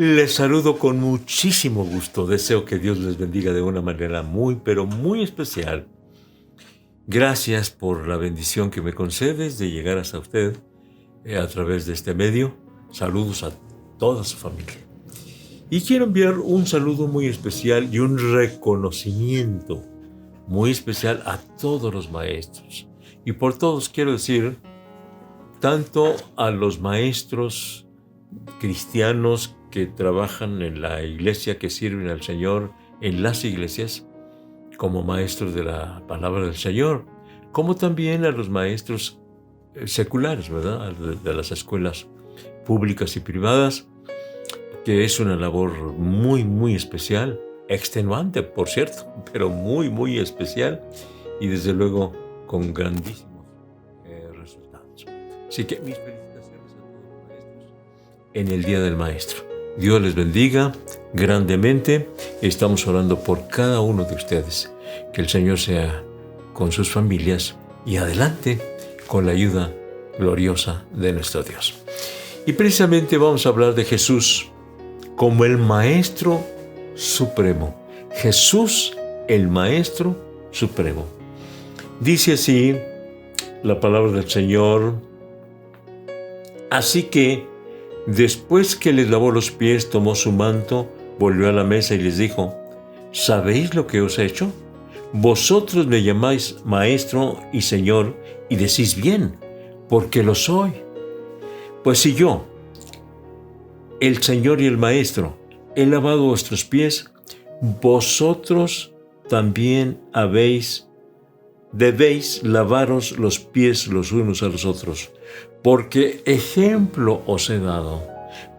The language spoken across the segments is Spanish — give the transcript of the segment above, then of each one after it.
Les saludo con muchísimo gusto. Deseo que Dios les bendiga de una manera muy, pero muy especial. Gracias por la bendición que me concedes de llegar hasta usted a través de este medio. Saludos a toda su familia. Y quiero enviar un saludo muy especial y un reconocimiento muy especial a todos los maestros. Y por todos quiero decir, tanto a los maestros cristianos que trabajan en la iglesia, que sirven al Señor en las iglesias, como maestros de la palabra del Señor, como también a los maestros seculares, ¿verdad? De las escuelas públicas y privadas, que es una labor muy, muy especial, extenuante, por cierto, pero muy, muy especial y desde luego con grandísimos resultados. Así que mis felicitaciones a todos los maestros en el Día del Maestro. Dios les bendiga grandemente. Estamos orando por cada uno de ustedes. Que el Señor sea con sus familias y adelante con la ayuda gloriosa de nuestro Dios. Y precisamente vamos a hablar de Jesús como el Maestro Supremo. Jesús, el Maestro Supremo. Dice así la palabra del Señor: así que, después que les lavó los pies, tomó su manto, volvió a la mesa y les dijo: ¿sabéis lo que os he hecho? Vosotros me llamáis Maestro y Señor, y decís bien, porque lo soy. Pues si yo, el Señor y el Maestro, he lavado vuestros pies, vosotros también debéis lavaros los pies los unos a los otros, porque ejemplo os he dado,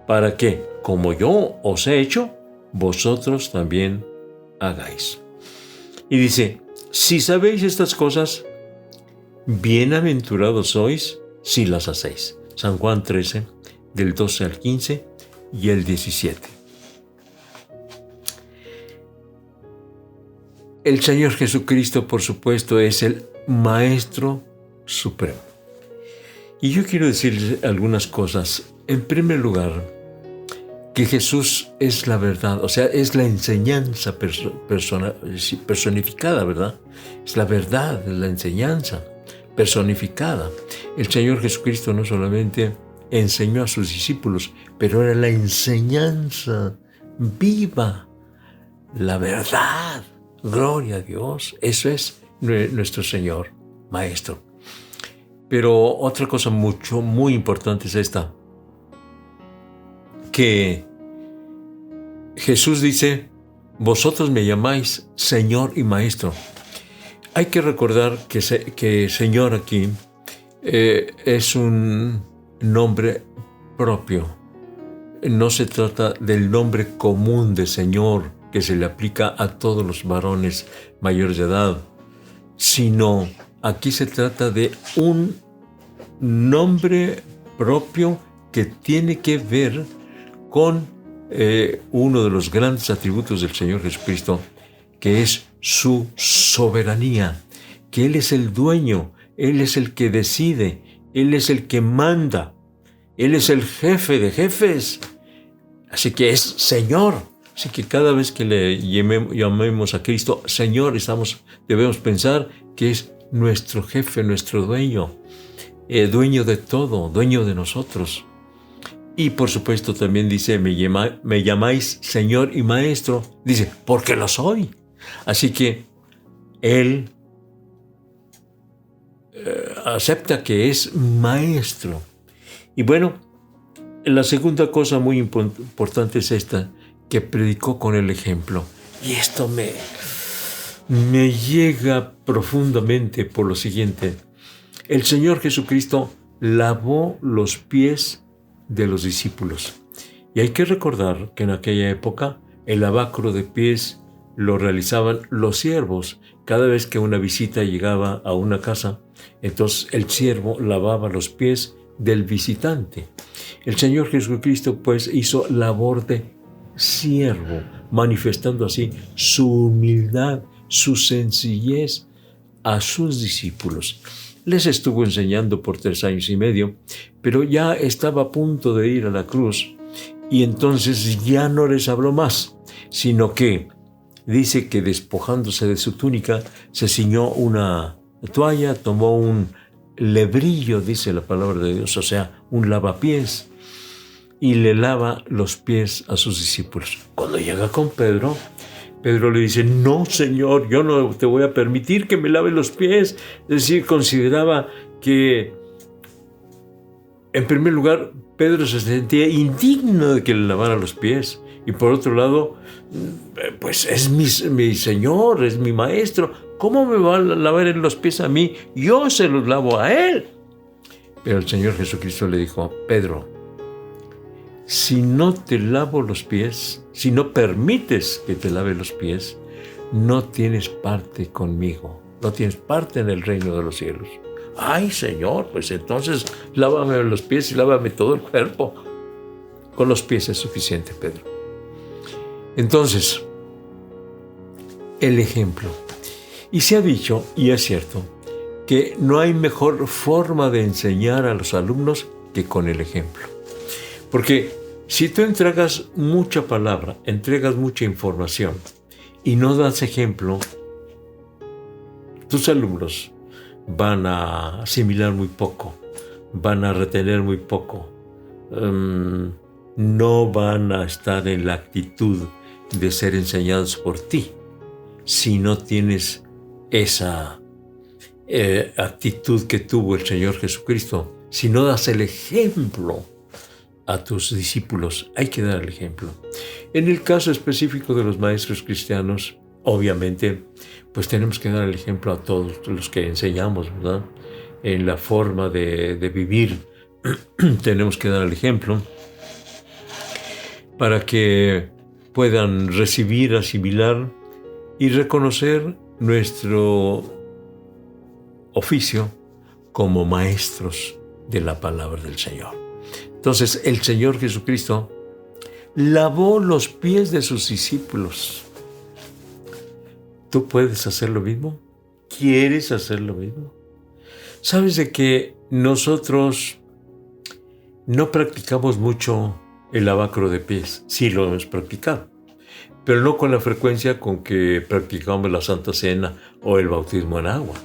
para que, como yo os he hecho, vosotros también hagáis. Y dice: si sabéis estas cosas, bienaventurados sois si las hacéis. San Juan 13, del 12 al 15 y el 17. El Señor Jesucristo, por supuesto, es el Maestro Supremo. Y yo quiero decirles algunas cosas. En primer lugar, que Jesús es la verdad, o sea, es la enseñanza personificada, ¿verdad? Es la verdad, es la enseñanza personificada. El Señor Jesucristo no solamente enseñó a sus discípulos, pero era la enseñanza viva, la verdad. Gloria a Dios. Eso es nuestro Señor, Maestro. Pero otra cosa muy importante es esta: que Jesús dice: vosotros me llamáis Señor y Maestro. Hay que recordar que Señor aquí es un nombre propio. No se trata del nombre común de Señor que se le aplica a todos los varones mayores de edad, sino aquí se trata de un nombre propio que tiene que ver con uno de los grandes atributos del Señor Jesucristo, que es su soberanía, que Él es el dueño, Él es el que decide, Él es el que manda, Él es el jefe de jefes, así que es Señor. Así que cada vez que le llamemos a Cristo Señor, debemos pensar que es nuestro jefe, nuestro dueño, dueño de todo, dueño de nosotros. Y por supuesto también dice: me llamáis Señor y Maestro. Dice: porque lo soy. Así que Él acepta que es Maestro. Y bueno, la segunda cosa muy importante es esta: que predicó con el ejemplo. Y esto me llega profundamente por lo siguiente: el Señor Jesucristo lavó los pies de los discípulos. Y hay que recordar que en aquella época el lavacro de pies lo realizaban los siervos. Cada vez que una visita llegaba a una casa, entonces el siervo lavaba los pies del visitante. El Señor Jesucristo pues hizo labor de siervo, manifestando así su humildad, su sencillez a sus discípulos. Les estuvo enseñando por 3 años y medio, pero ya estaba a punto de ir a la cruz y entonces ya no les habló más, sino que dice que despojándose de su túnica, se ciñó una toalla, tomó un lebrillo, dice la palabra de Dios, o sea, un lavapiés, y le lava los pies a sus discípulos. Cuando llega con Pedro, Pedro le dice: no, Señor, yo no te voy a permitir que me lave los pies. Es decir, consideraba que, en primer lugar, Pedro se sentía indigno de que le lavara los pies. Y por otro lado, pues es mi Señor, es mi Maestro. ¿Cómo me va a lavar los pies a mí? Yo se los lavo a Él. Pero el Señor Jesucristo le dijo: Pedro, si no te lavo los pies, si no permites que te lave los pies, no tienes parte conmigo, no tienes parte en el reino de los cielos. Ay, Señor, pues entonces lávame los pies y lávame todo el cuerpo. Con los pies es suficiente, Pedro. Entonces, el ejemplo. Y se ha dicho, y es cierto, que no hay mejor forma de enseñar a los alumnos que con el ejemplo. Porque si tú entregas mucha palabra, entregas mucha información y no das ejemplo, tus alumnos van a asimilar muy poco, van a retener muy poco, no van a estar en la actitud de ser enseñados por ti si no tienes esa actitud que tuvo el Señor Jesucristo. Si no das el ejemplo a tus discípulos, hay que dar el ejemplo. En el caso específico de los maestros cristianos, obviamente, pues tenemos que dar el ejemplo a todos los que enseñamos, ¿verdad? En la forma de vivir, tenemos que dar el ejemplo para que puedan recibir, asimilar y reconocer nuestro oficio como maestros de la palabra del Señor. Entonces, el Señor Jesucristo lavó los pies de sus discípulos. ¿Tú puedes hacer lo mismo? ¿Quieres hacer lo mismo? ¿Sabes de que nosotros no practicamos mucho el lavacro de pies? Sí lo hemos practicado, pero no con la frecuencia con que practicamos la Santa Cena o el bautismo en agua.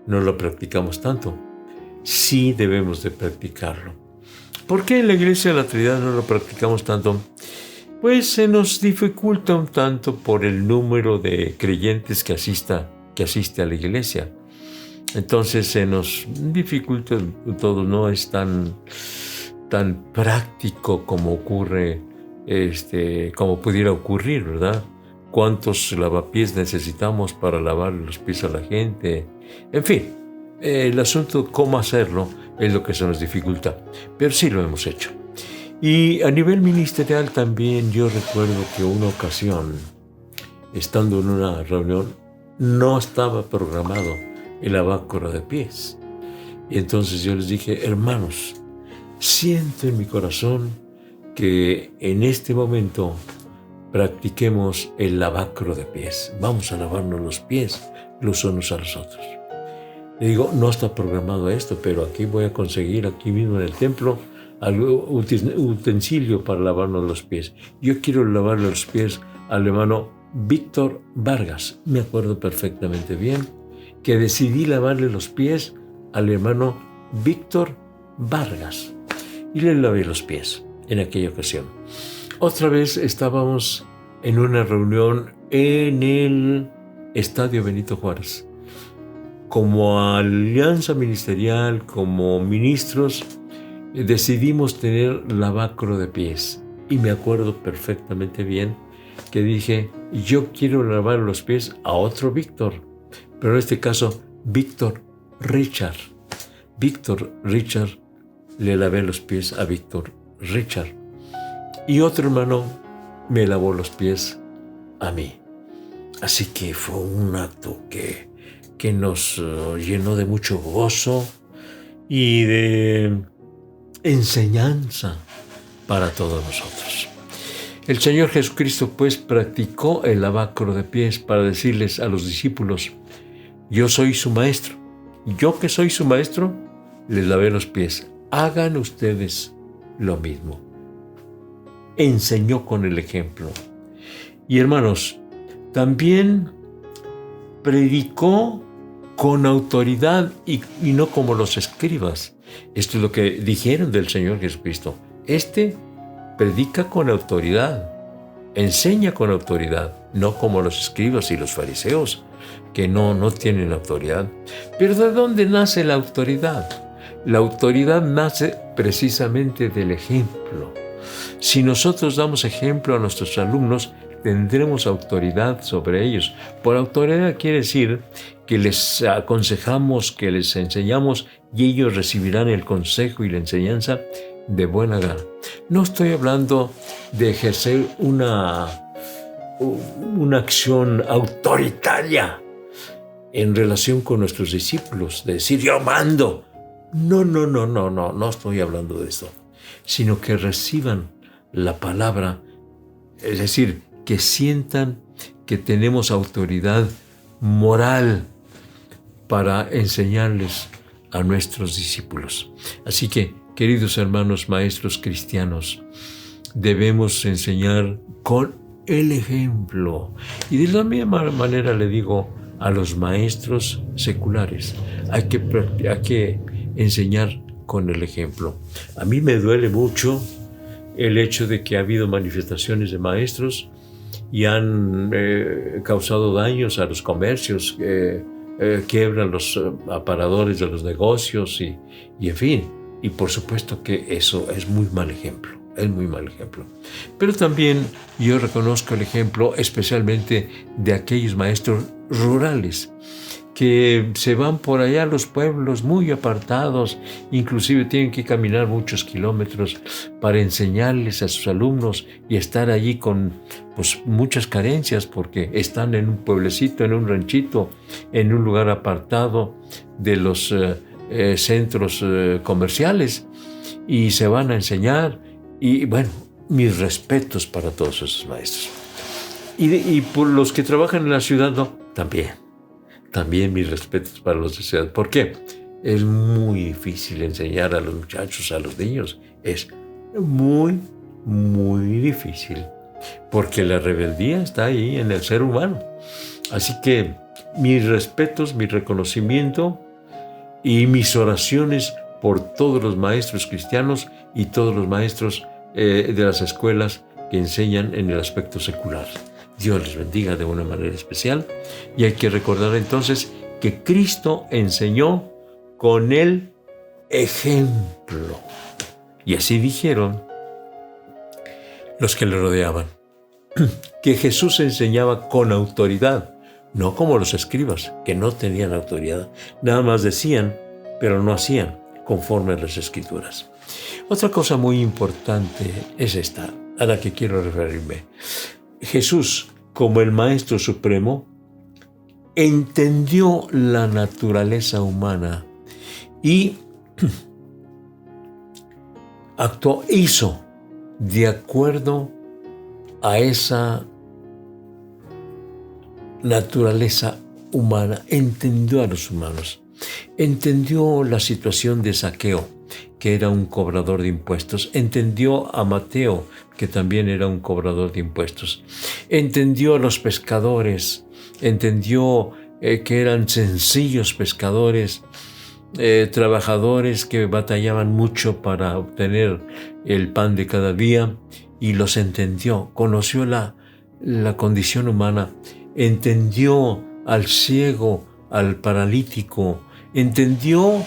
No lo practicamos tanto. Sí debemos de practicarlo. ¿Por qué en la Iglesia de la Trinidad no lo practicamos tanto? Pues se nos dificulta un tanto por el número de creyentes que asiste a la iglesia. Entonces se nos dificulta todo, no es tan práctico como ocurre, como pudiera ocurrir, ¿verdad? ¿Cuántos lavapiés necesitamos para lavar los pies a la gente? En fin, el asunto de cómo hacerlo es lo que se nos dificulta, pero sí lo hemos hecho. Y a nivel ministerial también yo recuerdo que una ocasión, estando en una reunión, no estaba programado el lavacro de pies. Y entonces yo les dije: hermanos, siento en mi corazón que en este momento practiquemos el lavacro de pies. Vamos a lavarnos los pies los unos a los otros. Le digo: no está programado esto, pero aquí voy a conseguir, aquí mismo en el templo, algún utensilio para lavarnos los pies. Yo quiero lavarle los pies al hermano Víctor Vargas. Me acuerdo perfectamente bien que decidí lavarle los pies al hermano Víctor Vargas. Y le lavé los pies en aquella ocasión. Otra vez estábamos en una reunión en el Estadio Benito Juárez. Como alianza ministerial, como ministros, decidimos tener lavacro de pies. Y me acuerdo perfectamente bien que dije: yo quiero lavar los pies a otro Víctor, pero en este caso Víctor Richard. Víctor Richard, le lavé los pies a Víctor Richard. Y otro hermano me lavó los pies a mí. Así que fue un acto que nos llenó de mucho gozo y de enseñanza para todos nosotros. El Señor Jesucristo pues practicó el lavacro de pies para decirles a los discípulos: yo soy su maestro, yo que soy su maestro, les lavé los pies, hagan ustedes lo mismo. enseñó con el ejemplo. Y hermanos, también predicó con autoridad y no como los escribas. Esto es lo que dijeron del Señor Jesucristo. Predica con autoridad, enseña con autoridad, no como los escribas y los fariseos, que no tienen autoridad. Pero ¿de dónde nace la autoridad? La autoridad nace precisamente del ejemplo. Si nosotros damos ejemplo a nuestros alumnos, tendremos autoridad sobre ellos. Por autoridad quiere decir que les aconsejamos, que les enseñamos y ellos recibirán el consejo y la enseñanza de buena gana. No estoy hablando de ejercer una acción autoritaria en relación con nuestros discípulos, de decir yo mando. No estoy hablando de esto, sino que reciban la palabra, es decir, que sientan que tenemos autoridad moral para enseñarles a nuestros discípulos. Así que, queridos hermanos maestros cristianos, debemos enseñar con el ejemplo. Y de la misma manera le digo a los maestros seculares, hay que enseñar con el ejemplo. A mí me duele mucho el hecho de que ha habido manifestaciones de maestros y han causado daños a los comercios, quiebran los aparadores de los negocios y en fin. Y por supuesto que eso es muy mal ejemplo, es muy mal ejemplo. Pero también yo reconozco el ejemplo especialmente de aquellos maestros rurales que se van por allá a los pueblos muy apartados, inclusive tienen que caminar muchos kilómetros para enseñarles a sus alumnos y estar allí con muchas carencias porque están en un pueblecito, en un ranchito, en un lugar apartado de los centros comerciales y se van a enseñar. Y bueno, mis respetos para todos esos maestros. Y por los que trabajan en la ciudad, no, también mis respetos para los de ciudad. ¿Por qué? Es muy difícil enseñar a los muchachos, a los niños. Es muy, muy difícil. Porque la rebeldía está ahí en el ser humano. Así que mis respetos, mi reconocimiento y mis oraciones por todos los maestros cristianos y todos los maestros de las escuelas que enseñan en el aspecto secular. Dios les bendiga de una manera especial. Y hay que recordar entonces que Cristo enseñó con el ejemplo. Y así dijeron los que le rodeaban, que Jesús enseñaba con autoridad, no como los escribas, que no tenían autoridad. Nada más decían, pero no hacían conforme a las Escrituras. Otra cosa muy importante es esta, a la que quiero referirme. Jesús, como el Maestro Supremo, entendió la naturaleza humana y hizo de acuerdo a esa naturaleza humana, entendió a los humanos, entendió la situación de Zaqueo, que era un cobrador de impuestos, entendió a Mateo, que también era un cobrador de impuestos, entendió a los pescadores, entendió que eran sencillos pescadores, trabajadores que batallaban mucho para obtener el pan de cada día, y los entendió, conoció la condición humana, entendió al ciego, al paralítico, entendió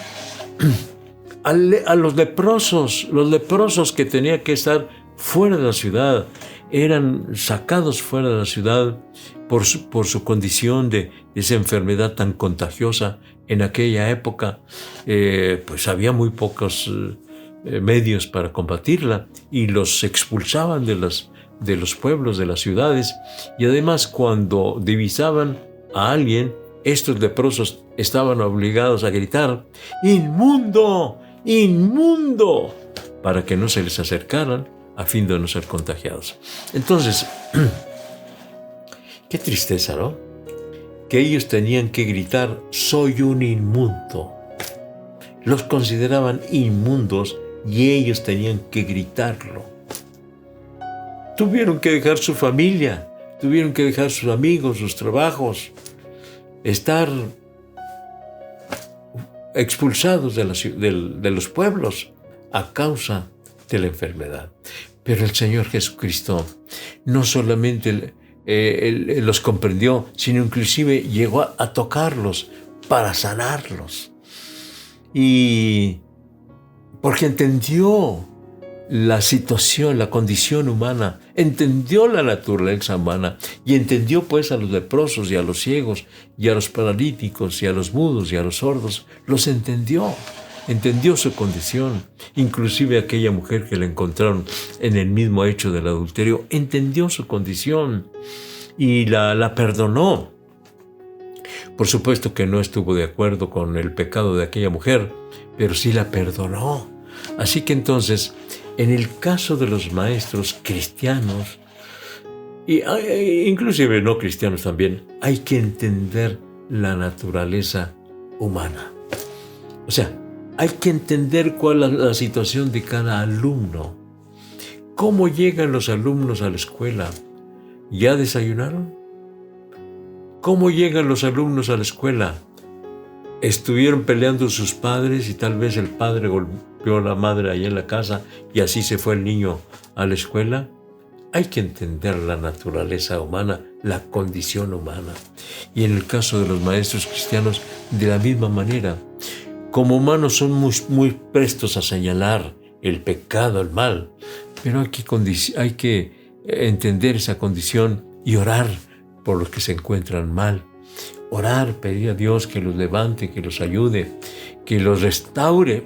a los leprosos que tenían que estar fuera de la ciudad, eran sacados fuera de la ciudad por su condición de esa enfermedad tan contagiosa. En aquella época pues había muy pocos medios para combatirla y los expulsaban de los pueblos, de las ciudades, y además cuando divisaban a alguien, estos leprosos estaban obligados a gritar ¡inmundo! ¡Inmundo!, para que no se les acercaran a fin de no ser contagiados. Entonces, qué tristeza, ¿no? Que ellos tenían que gritar ¡soy un inmundo! Los consideraban inmundos y ellos tenían que gritarlo. tuvieron que dejar su familia, tuvieron que dejar sus amigos, sus trabajos, estar expulsados de los pueblos a causa de la enfermedad. Pero el Señor Jesucristo no solamente los comprendió, sino inclusive llegó a tocarlos para sanarlos. Y porque entendió la situación, la condición humana, entendió la naturaleza humana y entendió pues a los leprosos y a los ciegos y a los paralíticos y a los mudos y a los sordos, los entendió su condición. Inclusive aquella mujer que la encontraron en el mismo hecho del adulterio, entendió su condición y la perdonó. Por supuesto que no estuvo de acuerdo con el pecado de aquella mujer, pero sí la perdonó. Así que entonces, en el caso de los maestros cristianos, y inclusive no cristianos también, hay que entender la naturaleza humana. O sea, hay que entender cuál es la situación de cada alumno. ¿Cómo llegan los alumnos a la escuela? ¿Ya desayunaron? ¿Cómo llegan los alumnos a la escuela? ¿Estuvieron peleando sus padres y tal vez el padre golpeó a la madre ahí en la casa y así se fue el niño a la escuela? Hay que entender la naturaleza humana, la condición humana. Y en el caso de los maestros cristianos, de la misma manera. Como humanos son muy prestos a señalar el pecado, el mal, pero hay que entender esa condición y orar por los que se encuentran mal. Orar, pedir a Dios que los levante, que los ayude, que los restaure,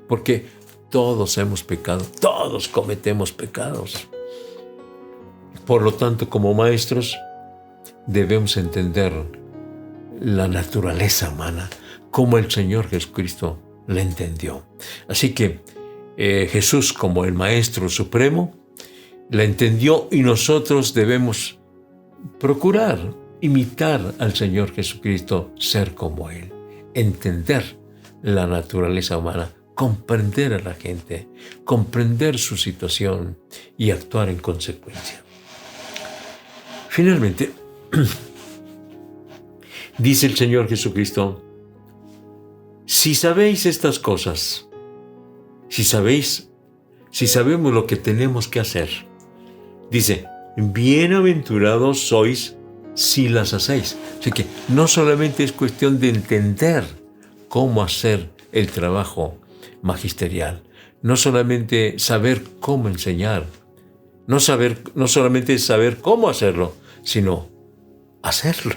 porque todos hemos pecado, todos cometemos pecados. Por lo tanto, como maestros, debemos entender la naturaleza humana, como el Señor Jesucristo la entendió. Así que Jesús, como el Maestro Supremo, la entendió y nosotros debemos procurar imitar al Señor Jesucristo, ser como Él, entender la naturaleza humana, comprender a la gente, comprender su situación y actuar en consecuencia. Finalmente, dice el Señor Jesucristo, si sabéis estas cosas, si sabemos lo que tenemos que hacer, dice, bienaventurados sois si las hacéis. Así que no solamente es cuestión de entender cómo hacer el trabajo magisterial, no solamente saber cómo enseñar, no solamente saber cómo hacerlo, sino hacerlo.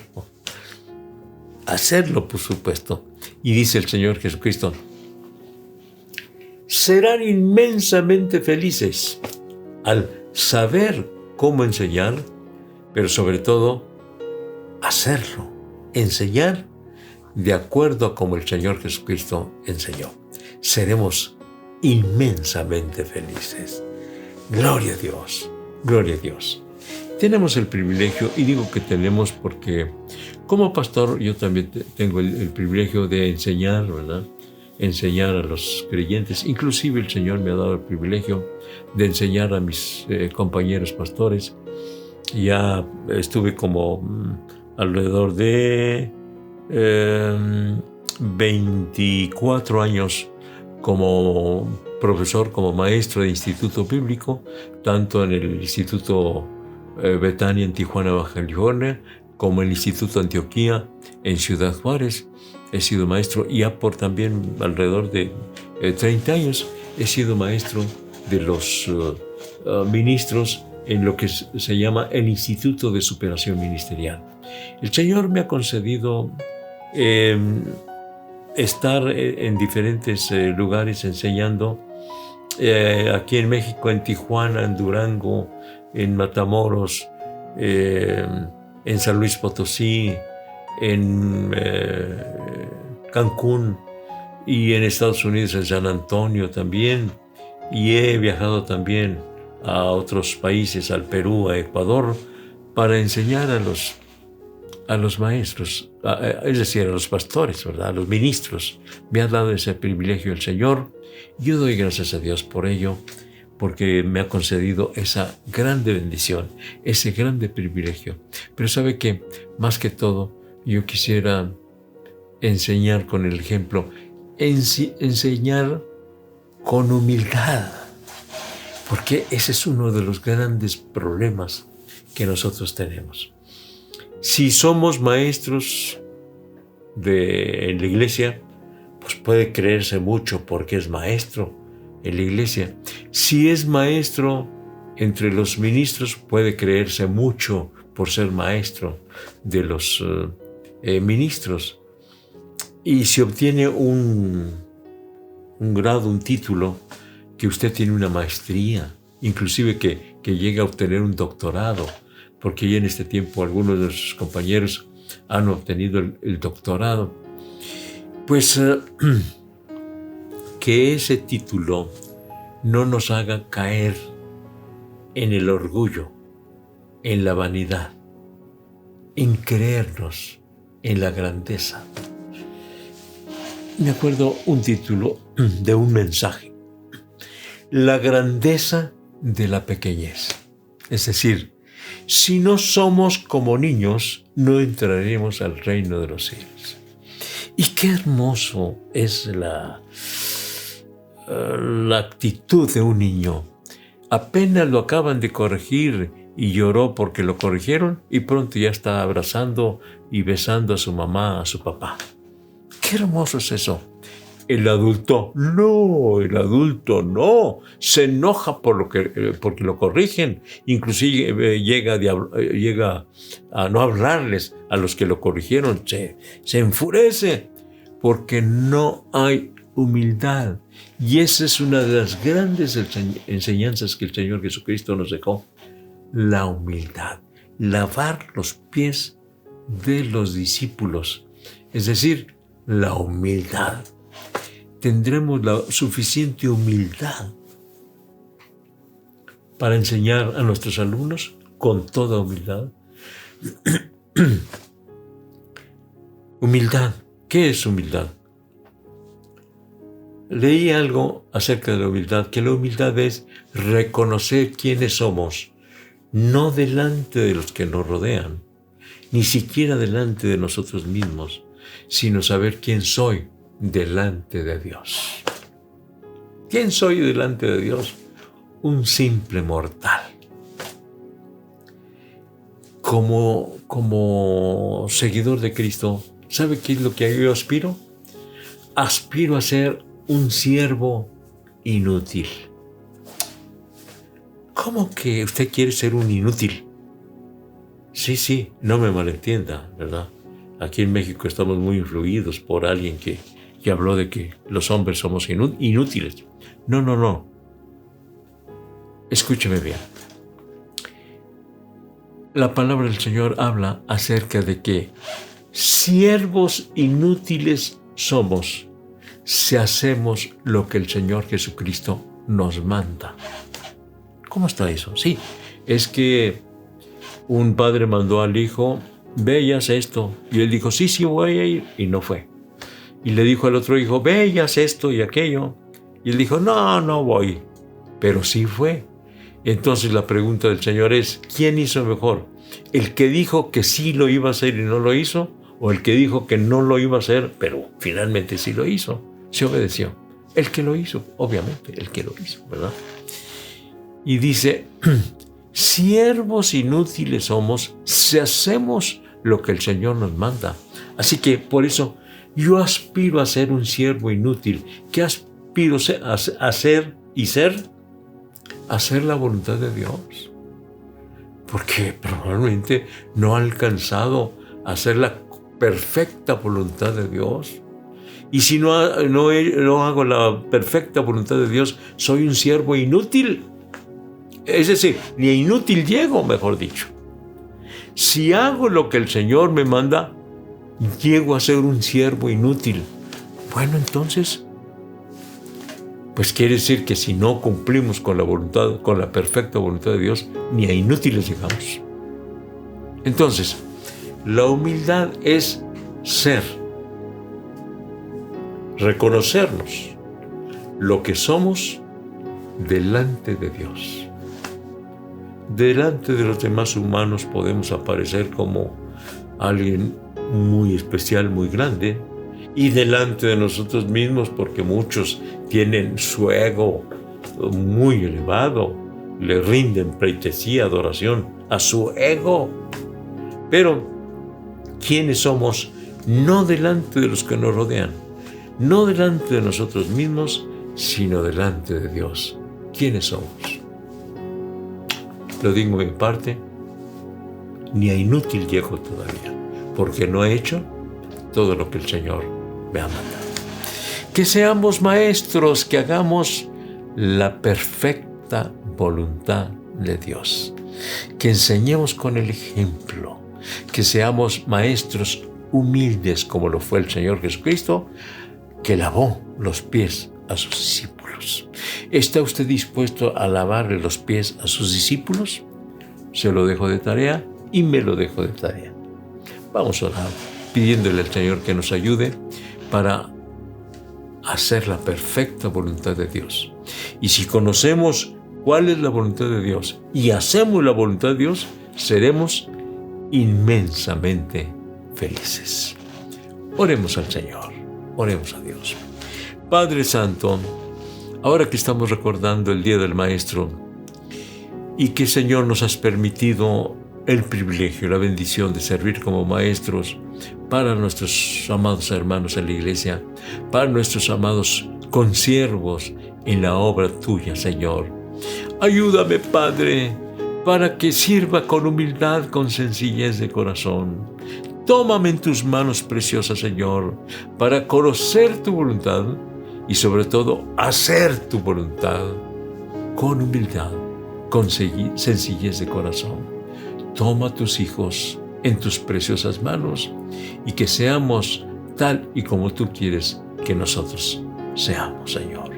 Hacerlo, por supuesto. Y dice el Señor Jesucristo, serán inmensamente felices al saber cómo enseñar, pero sobre todo hacerlo, enseñar de acuerdo a como el Señor Jesucristo enseñó. Seremos inmensamente felices. Gloria a Dios, gloria a Dios. Tenemos el privilegio, y digo que tenemos porque como pastor yo también tengo el privilegio de enseñar, ¿verdad? Enseñar a los creyentes. Inclusive el Señor me ha dado el privilegio de enseñar a mis compañeros pastores. Ya estuve como alrededor de 24 años como profesor, como maestro de instituto bíblico, tanto en el Instituto Betania en Tijuana, Baja California, como el Instituto Antioquía en Ciudad Juárez. He sido maestro y ya por también alrededor de 30 años he sido maestro de los ministros en lo que se llama el Instituto de Superación Ministerial. El Señor me ha concedido estar en diferentes lugares enseñando, aquí en México, en Tijuana, en Durango, en Matamoros, en San Luis Potosí, en Cancún y en Estados Unidos, en San Antonio también. Y he viajado también a otros países, al Perú, a Ecuador, para enseñar a los maestros, es decir, a los pastores, ¿verdad? A los ministros. Me ha dado ese privilegio el Señor. Yo doy gracias a Dios por ello, porque me ha concedido esa grande bendición, ese grande privilegio. Pero ¿sabe qué? Más que todo, yo quisiera enseñar con el ejemplo, enseñar con humildad, porque ese es uno de los grandes problemas que nosotros tenemos. Si somos maestros en la iglesia, pues puede creerse mucho porque es maestro en la iglesia. Si es maestro entre los ministros, puede creerse mucho por ser maestro de los ministros. Y si obtiene un grado, un título, que usted tiene una maestría, inclusive que llega a obtener un doctorado, porque ya en este tiempo algunos de sus compañeros han obtenido el doctorado, pues que ese título no nos haga caer en el orgullo, en la vanidad, en creernos en la grandeza. Me acuerdo un título de un mensaje: la grandeza de la pequeñez. Es decir, si no somos como niños, no entraremos al reino de los cielos. Y qué hermoso es la actitud de un niño. Apenas lo acaban de corregir y lloró porque lo corrigieron, y pronto ya está abrazando y besando a su mamá, a su papá. Qué hermoso es eso. El adulto no, se enoja porque lo corrigen, inclusive llega a no hablarles a los que lo corrigieron, se enfurece porque no hay humildad. Y esa es una de las grandes enseñanzas que el Señor Jesucristo nos dejó: la humildad, lavar los pies de los discípulos, es decir, la humildad. Tendremos la suficiente humildad para enseñar a nuestros alumnos con toda humildad. Humildad. ¿Qué es humildad? Leí algo acerca de la humildad, que la humildad es reconocer quiénes somos, no delante de los que nos rodean, ni siquiera delante de nosotros mismos, sino saber quién soy delante de Dios. ¿Quién soy delante de Dios? Un simple mortal. Como seguidor de Cristo, ¿sabe qué es lo que yo aspiro? Aspiro a ser un siervo inútil. ¿Cómo que usted quiere ser un inútil? Sí, no me malentienda, ¿verdad? Aquí en México estamos muy influidos por alguien que habló de que los hombres somos inútiles. No. Escúcheme bien. La palabra del Señor habla acerca de que siervos inútiles somos si hacemos lo que el Señor Jesucristo nos manda. ¿Cómo está eso? Sí, es que un padre mandó al hijo: ve y haz esto. Y él dijo: sí, voy a ir. Y no fue. Y le dijo al otro hijo: ve y haz esto y aquello. Y él dijo: no voy. Pero sí fue. Entonces la pregunta del Señor es: ¿quién hizo mejor? ¿El que dijo que sí lo iba a hacer y no lo hizo? ¿O el que dijo que no lo iba a hacer, pero finalmente sí lo hizo? Se obedeció. El que lo hizo, obviamente, el que lo hizo, ¿verdad? Y dice: siervos inútiles somos si hacemos lo que el Señor nos manda. Así que por eso yo aspiro a ser un siervo inútil. ¿Qué aspiro a hacer y ser? Hacer la voluntad de Dios. Porque probablemente no he alcanzado a hacer la perfecta voluntad de Dios. Y si no hago la perfecta voluntad de Dios, soy un siervo inútil. Es decir, ni inútil llego, mejor dicho. Si hago lo que el Señor me manda, llego a ser un siervo inútil. Bueno, entonces, pues quiere decir que si no cumplimos con la perfecta voluntad de Dios, ni a inútiles llegamos. Entonces, la humildad es reconocernos lo que somos delante de Dios. Delante de los demás humanos podemos aparecer como alguien muy especial, muy grande, y delante de nosotros mismos, porque muchos tienen su ego muy elevado, le rinden pleitesía, adoración a su ego. Pero, ¿quiénes somos? No delante de los que nos rodean, no delante de nosotros mismos, sino delante de Dios. ¿Quiénes somos? Lo digo en parte, ni a inútil llego todavía, porque no he hecho todo lo que el Señor me ha mandado. Que seamos maestros, que hagamos la perfecta voluntad de Dios, que enseñemos con el ejemplo, que seamos maestros humildes como lo fue el Señor Jesucristo, que lavó los pies a sus discípulos. ¿Está usted dispuesto a lavarle los pies a sus discípulos? Se lo dejo de tarea y me lo dejo de tarea. Vamos a orar pidiéndole al Señor que nos ayude para hacer la perfecta voluntad de Dios. Y si conocemos cuál es la voluntad de Dios y hacemos la voluntad de Dios, seremos inmensamente felices. Oremos al Señor, oremos a Dios. Padre Santo, ahora que estamos recordando el Día del Maestro y que, Señor, nos has permitido el privilegio, la bendición de servir como maestros para nuestros amados hermanos en la iglesia, para nuestros amados consiervos en la obra tuya, Señor. Ayúdame, Padre, para que sirva con humildad, con sencillez de corazón. Tómame en tus manos preciosas, Señor, para conocer tu voluntad y sobre todo hacer tu voluntad con humildad, con sencillez de corazón. Toma a tus hijos en tus preciosas manos y que seamos tal y como tú quieres que nosotros seamos, Señor.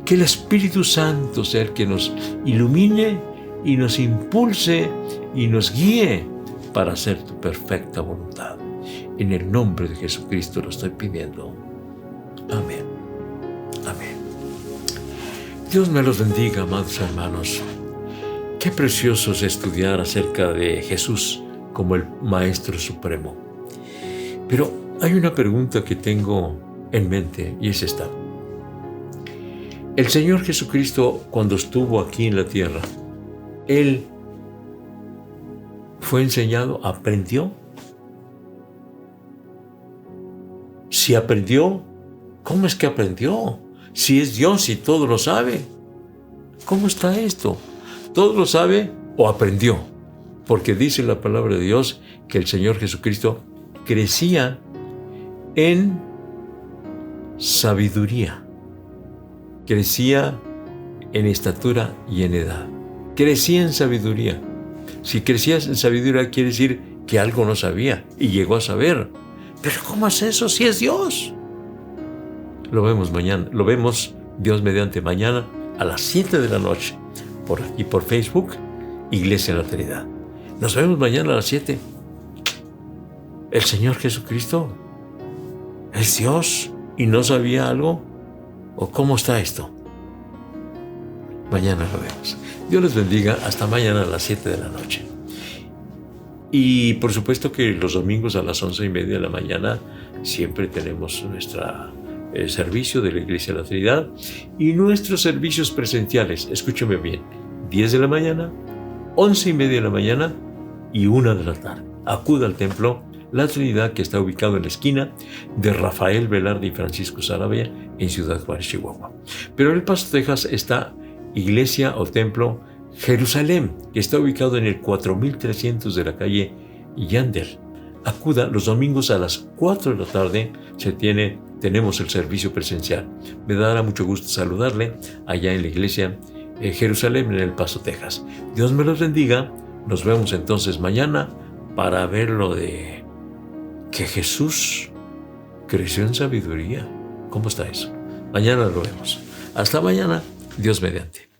Que el Espíritu Santo sea el que nos ilumine y nos impulse y nos guíe para hacer tu perfecta voluntad. En el nombre de Jesucristo lo estoy pidiendo. Amén. Amén. Dios me los bendiga, amados hermanos. Qué precioso es estudiar acerca de Jesús como el Maestro Supremo. Pero hay una pregunta que tengo en mente y es esta. El Señor Jesucristo, cuando estuvo aquí en la tierra, Él fue enseñado, aprendió. Si aprendió, ¿cómo es que aprendió? Si es Dios y todo lo sabe. ¿Cómo está esto? ¿Todo lo sabe o aprendió? Porque dice la palabra de Dios que el Señor Jesucristo crecía en sabiduría, crecía en estatura y en edad. Crecía en sabiduría. Si crecías en sabiduría quiere decir que algo no sabía y llegó a saber. ¿Pero cómo es eso si es Dios? Lo vemos mañana, lo vemos Dios mediante mañana a las 7 de la noche por aquí por Facebook, Iglesia de la Trinidad. Nos vemos mañana a las 7. ¿El Señor Jesucristo es Dios y no sabía algo? ¿O cómo está esto? Mañana lo vemos. Dios les bendiga. Hasta mañana a las 7 de la noche. Y por supuesto que los domingos a las 11:30 de la mañana siempre tenemos nuestro servicio de la Iglesia de la Trinidad y nuestros servicios presenciales. Escúcheme bien. 10 de la mañana, 11:30 de la mañana y 1 de la tarde. Acuda al templo La Trinidad, que está ubicado en la esquina de Rafael Velarde y Francisco Saravia en Ciudad Juárez, Chihuahua. Pero en El Paso, Texas, está Iglesia o Templo Jerusalén, que está ubicado en el 4300 de la calle Yandel. Acuda los domingos a las 4 de la tarde, tenemos el servicio presencial. Me dará mucho gusto saludarle allá en la Iglesia Jerusalén, en El Paso, Texas. Dios me los bendiga. Nos vemos entonces mañana para ver lo de que Jesús creció en sabiduría. ¿Cómo está eso? Mañana lo vemos. Hasta mañana, Dios mediante.